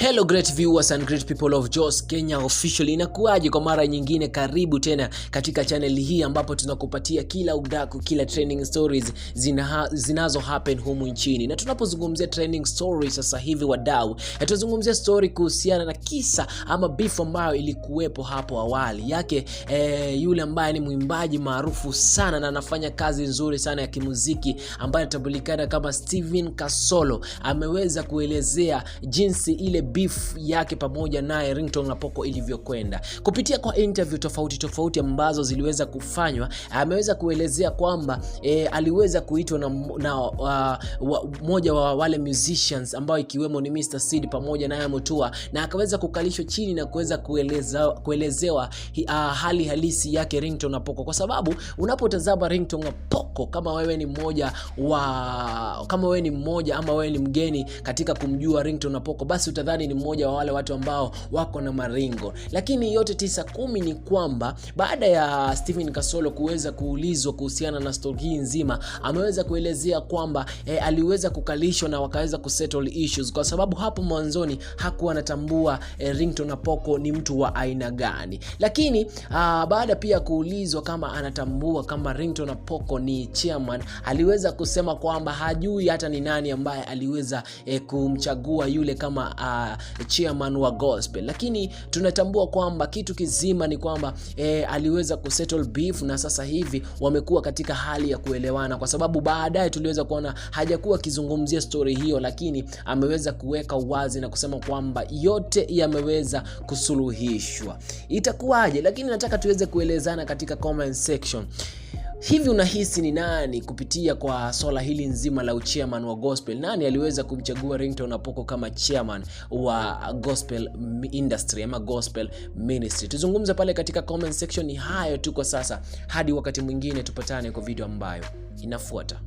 Hello great viewers and great people of Jos Kenya officially. Inakuaje kwa mara nyingine, karibu tena katika channel hii ambapo tunakupatia kila udaku, kila trending stories zinazo happen humu nchini. Na tunapozungumzia trending stories sasa hivi wadau, tunazungumzia story kuhusiana na kisa ama beef ambayo ilikuwepo hapo awali yake yule ambaye ni mwimbaji maarufu sana na anafanya kazi nzuri sana ya kimuziki ambaye anatambulikana kama Kasolo. Ameweza kuelezea jinsi ile beef yake pamoja naye Ringtone Apoko ilivyokwenda. Kupitia kwa interview tofauti ambazo ziliweza kufanywa, ameweza kuelezea kwamba aliweza kuitwa na mmoja wa wale musicians ambao ikiwemo ni Mr. Sid pamoja naye Mutua, na akaweza kukalishwa chini na kuweza kuelezewa hali halisi yake Ringtone Apoko, kwa sababu unapotazama Ringtone Apoko, kama wewe ni mmoja ama wewe ni mgeni katika kumjua Ringtone Apoko, basi utadhani ni mmoja wa wale watu ambao wako na maringo. Lakini yote 9-10 ni kwamba baada ya Kasolo kuweza kuulizwa kuhusiana na story hii nzima, ameweza kuelezea kwamba aliweza kukalishwa na wakaweza kusettle issues, kwa sababu hapo mwanzoni hakuwa anatambua Ringtone Apoko ni mtu wa aina gani. Lakini baada pia kuulizwa kama anatambua kama Ringtone Apoko ni chairman, aliweza kusema kwamba hajui hata ni nani ambaye aliweza kumchagua yule kama chairman wa gospel. Lakini tunatambua kwamba kitu kizima ni kwamba aliweza kusettle beef, na sasa hivi wamekuwa katika hali ya kuelewana, kwa sababu baadaye tuliweza kuona hajakuwa kizungumzia story hiyo, lakini ameweza kuweka wazi na kusema kwamba yote yameweza kusuluhishwa. Itakuwaje? Lakini nataka tuweze kuelezana katika comment section. Hivi unahisi ni nani kupitia kwa swala hili nzima la chairman wa gospel? Nani aliweza kumchagua Ringtone Apoko kama chairman wa gospel industry ama gospel ministry? Tuzungumze pale katika comment section. Ni hayo tu kwa sasa, hadi wakati mwingine tupatane kwa video ambayo inafuata.